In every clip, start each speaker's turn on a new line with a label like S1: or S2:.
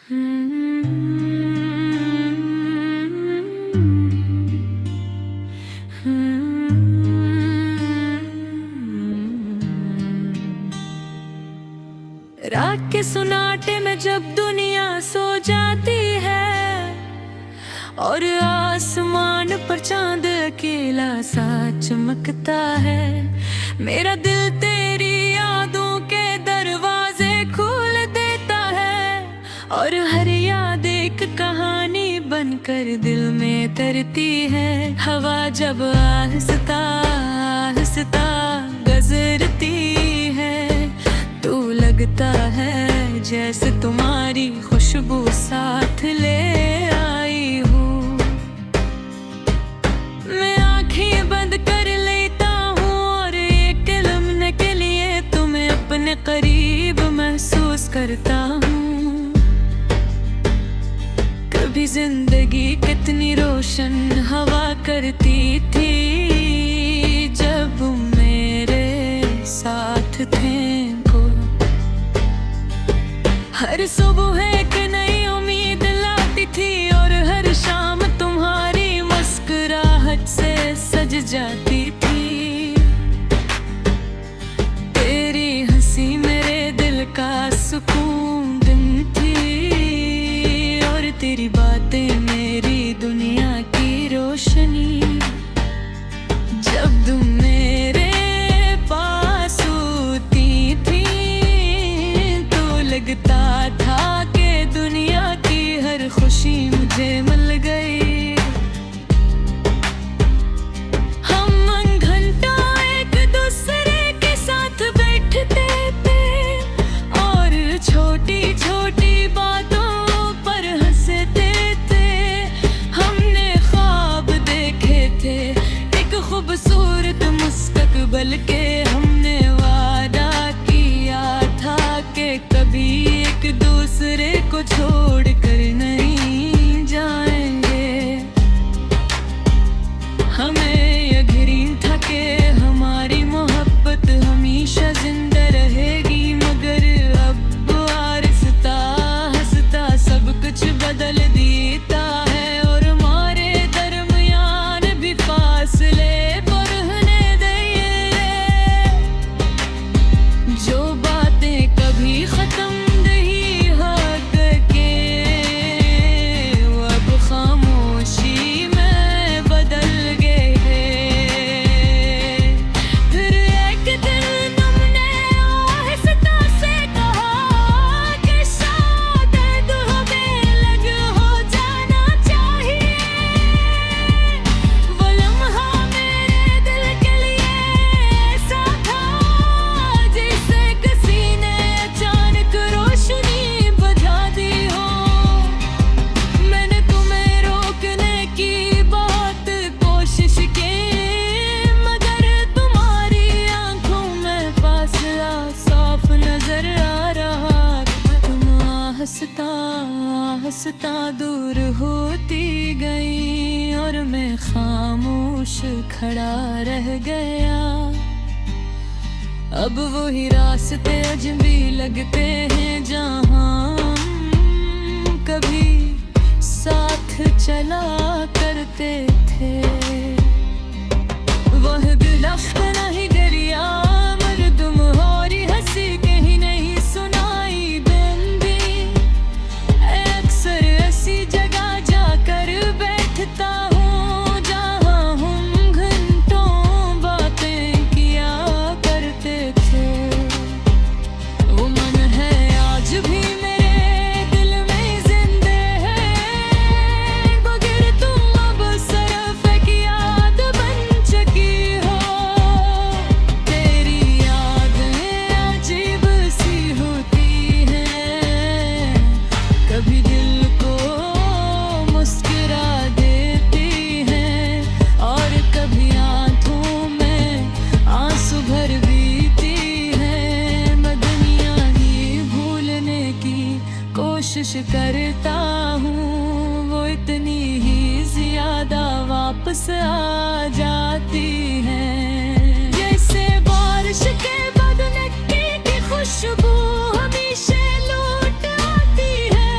S1: रात के सुनाटे में जब दुनिया सो जाती है और आसमान पर चांद अकेला सा चमकता है, मेरा दिल तेरी यादों के दरवाजे खोल देता है और हर याद एक कहानी बनकर दिल में तरती है। हवा जब आहिस्ता आहिस्ता गुजरती है तो लगता है जैसे तुम्हारी खुशबू साथ ले आई हूँ। मैं आंखें बंद कर लेता हूँ और एक लम्हे के लिए तुम्हें अपने करीब महसूस करता हूँ। कभी जिंदगी कितनी रोशन हवा करती थी जब मेरे साथ थे। हर सुबह एक नई उम्मीद लाती थी और हर शाम तुम्हारी मुस्कुराहट से सज जाती थी। तेरी हंसी मेरे दिल का सुकून दिन थी और तेरी बातें मेरी दुनिया की रोशनी। जब तुम मेरे पास होती थी लगता था कि दुनिया की हर खुशी मुझे मिल गई। हम घंटों एक दूसरे के साथ बैठते थे और छोटी छोटी बातों पर हंसते थे। हमने ख्वाब देखे थे एक खूबसूरत मुस्तकबल के, हमने वादा किया था कि कभी एक दूसरे को छोड़ कर नहीं जाएंगे। हमें यकीन था कि हमारी मोहब्बत हमेशा जिंदा रहेगी, मगर अब आहिस्ता आहिस्ता सब कुछ बदल देता है और हमारे दरमियान भी फासले बढ़ने दिए। जो बातें कभी खत्म हंसता हंसता दूर होती गई और मैं खामोश खड़ा रह गया। अब वही रास्ते अजनबी लगते हैं जहाँ हम कभी साथ चला करते थे। वह दिलफ्त नहीं दरिया मर तुम्हारी हंसी कहीं नहीं सुनाई देंगी। अक्सर ऐसी जगह जाकर बैठता हूँ जहाँ हम घंटों बातें किया करते थे। वो मन है आज भी मेरे दिल में जिंदे है, मगर तुम अब सिर्फ एक याद बन चुकी हो। तेरी यादें अजीब सी होती हैं, कभी दिल को मुस्कुरा देती हैं और कभी आंखों में आंसू भर देती हैं। मैं दुनिया ही भूलने की कोशिश करता हूँ, वो इतनी ही ज्यादा वापस आ जाती है। जैसे बारिश के बाद मिट्टी की खुशबू हमेशा लौट आती है।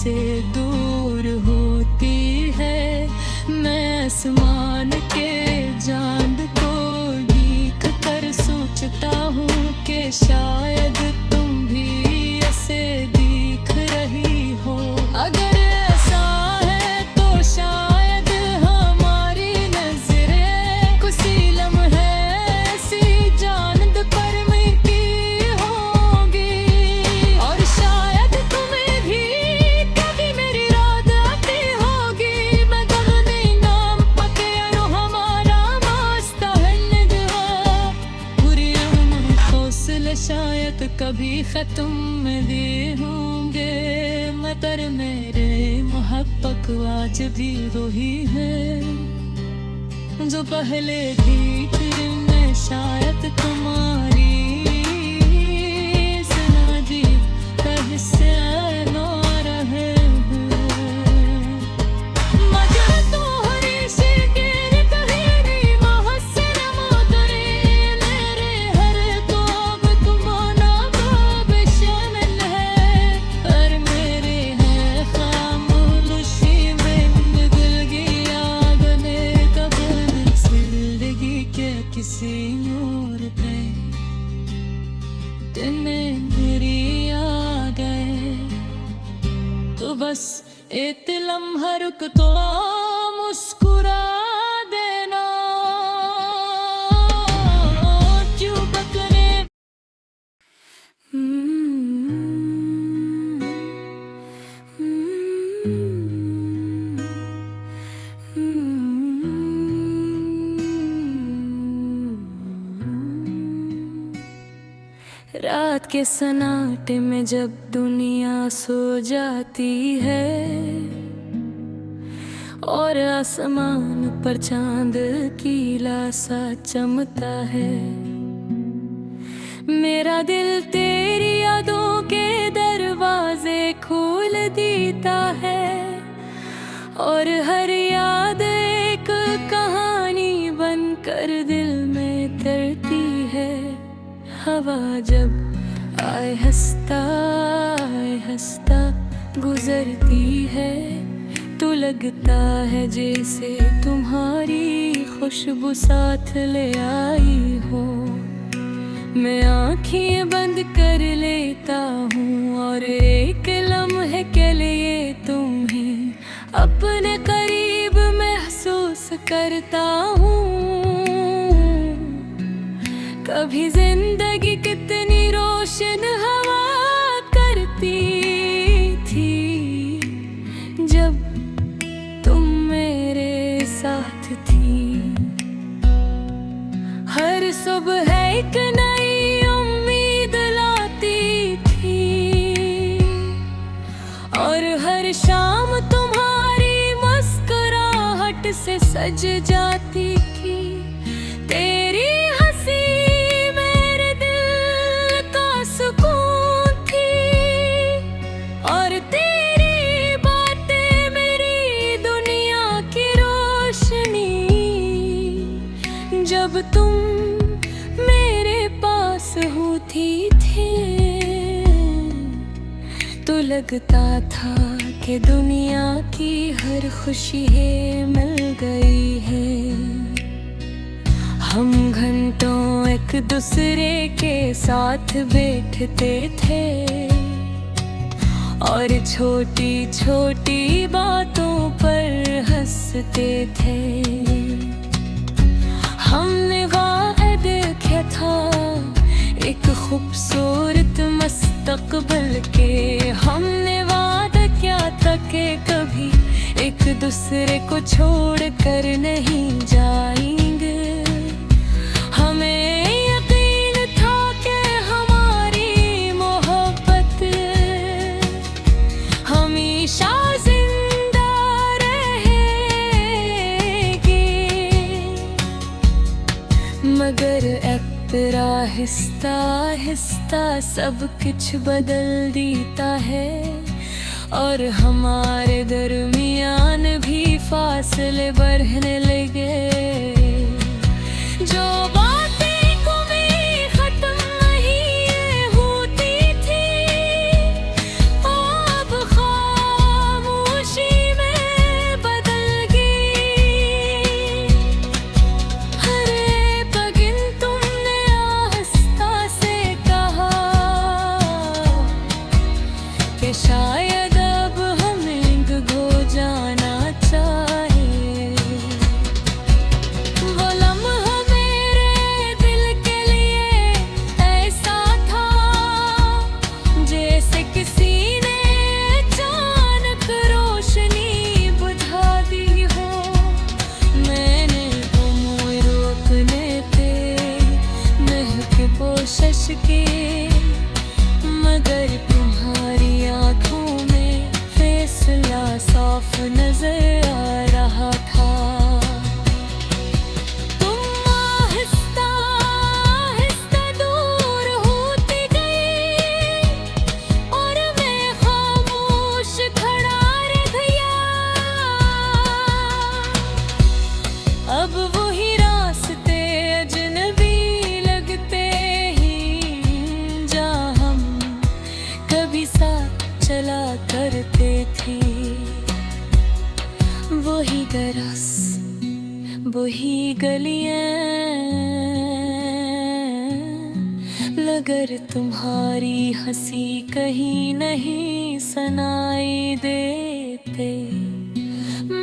S1: से दूर होती है। मैं आसमान के चांद को देख कर सोचता हूँ कि शायद तुम भी ऐसे दिख रही हो। अगर ऐसा है तो शायद हमारी नजरें किसी लम्हे ऐसी चांद पर मिलती होंगी। और शायद तुम्हें भी कभी मेरी रात आती होगी। मैं गगने नाम पके रो हमारा मस्ता है निगाह। बुरी हौसले शायद कभी खत्म में दिए होंगे, मगर मेरे मोहब्बत आज भी वही है जो पहले थी। फिर मैं शायद तुम्हारी सनाजी का हिस्सा न रहे हैं। मगर तोहरी शिकीर कहीं महसन मोतरे मेरे हर ख्वाब तुम्हारा ख्वाब शामिल है। पर मेरे है खामोशी में दिल की आग में कब्र जिंदगी के किसी और पे दिन में मेरी आ गए। तो बस एक लम्हा रुक तो मुस्कुरा देना। क्यों बकने रात के सन्नाटे में जब दुनिया सो जाती है और आसमान पर चांद कीला सा चमकता है। मेरा दिल तेरी यादों के दरवाजे खोल देता है और हर याद एक कहानी बनकर दिल में तरती है। हवा जब आए हंसता गुजरती है तो लगता है जैसे तुम्हारी खुशबू साथ ले आई हो। मैं आँखें बंद कर लेता हूँ और एक लम्हे के लिए तुम्हें अपने करीब महसूस करता हूँ। कभी जिंदगी कितनी रोशन हवा करती थी जब तुम मेरे साथ थी। हर सुबह एक नई उम्मीद लाती थी और हर शाम तुम्हारी मुस्कुराहट से सज जाती थी। तेरी और तेरी बातें मेरी दुनिया की रोशनी। जब तुम मेरे पास होती थी तो लगता था कि दुनिया की हर खुशी है मिल गई है। हम घंटों एक दूसरे के साथ बैठते थे और छोटी छोटी बातों पर हंसते थे। हमने वादा किया था एक खूबसूरत मुस्तकबिल के। हमने वादा किया था कि कभी एक दूसरे को छोड़ कर नहीं जाएंगे। हमें यकीन था कि हमारी मोहब्बत हमेशा जिंदा रहेगी। मगर अब आहिस्ता आहिस्ता सब कुछ बदल देता है और हमारे दरमियान भी फासले बढ़ने लगे। जो बातें कभी खत्म नहीं होती थी अब ख्वाब के, मगर तुम्हारी आंखों में फैसला साफ नजर आ रहा था। तुम आहिस्ता आहिस्ता दूर होती गई और मैं खामोश खड़ा रह गया। अब वही रास्ते अजनबी लगते ही जहाँ हम कभी साथ चला करते थे। वही गरस वही गलियां, मगर तुम्हारी हंसी कहीं नहीं सुनाई देते।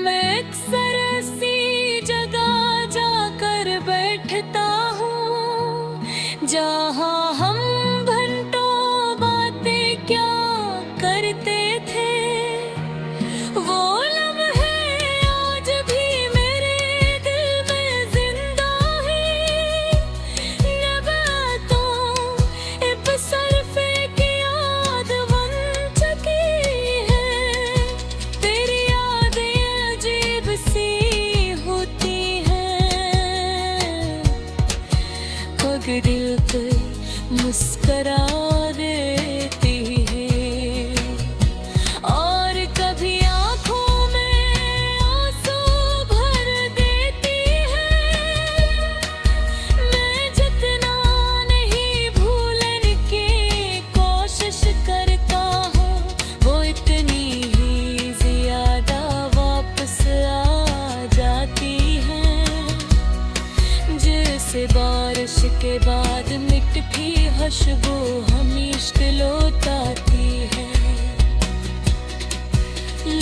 S1: मैं अक्सर ऐसी जगह जाकर बैठता हूँ जहाँ हम घंटों बातें क्या करते थे। वो लम्हे आज भी मेरे दिल में जिंदा है। न बातों इब सरफे की याद बन चुकी है। तेरी यादें अजीब सी होती हैं, पग दिल पे मुस्करा देती है और कभी आंखों में आंसू भर देती है। मैं जितना नहीं भूलने की कोशिश करता हूँ, वो इतनी ही ज्यादा वापस आ जाती है। जैसे बारिश के बाद मिटती खुशबू हमेशा लौटाती है।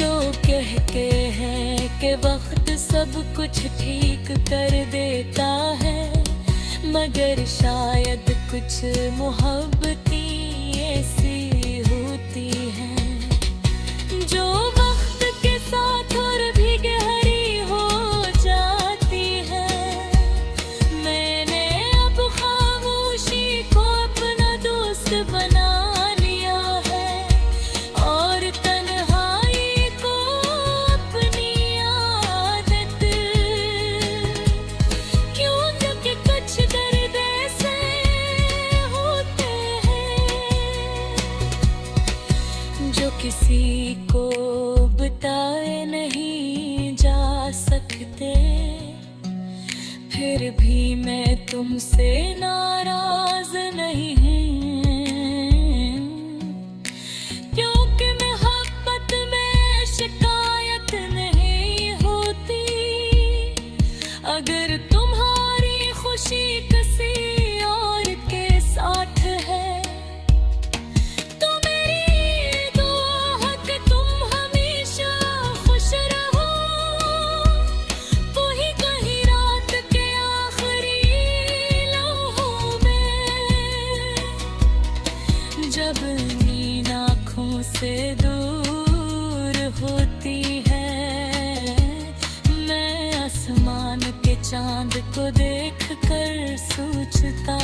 S1: लोग कहते हैं कि वक्त सब कुछ ठीक कर देता है, मगर शायद कुछ मोहब्बतें ऐसी होती हैं जो वक्त के साथ और भी गहरी हो जाती है। मैंने अब खामोशी को अपना दोस्त बना लिया है और तन्हाई को अपनी आदत। क्यों क्योंकि कुछ दर्द ऐसे होते हैं जो किसी को बताए नहीं जा सकते। फिर भी मैं तुमसे नाराज नहीं हूँ, क्योंकि मोहब्बत में शिकायत नहीं होती। अगर तुम्हारी खुशी किसी और के साथ है तो मेरी दुआ है कि तुम हमेशा खुश रहो। वही कहीं रात के आखिरी लम्हों में, जब नींद आँखों से दूर होती है, मैं आसमान के चांद को देखकर सोचता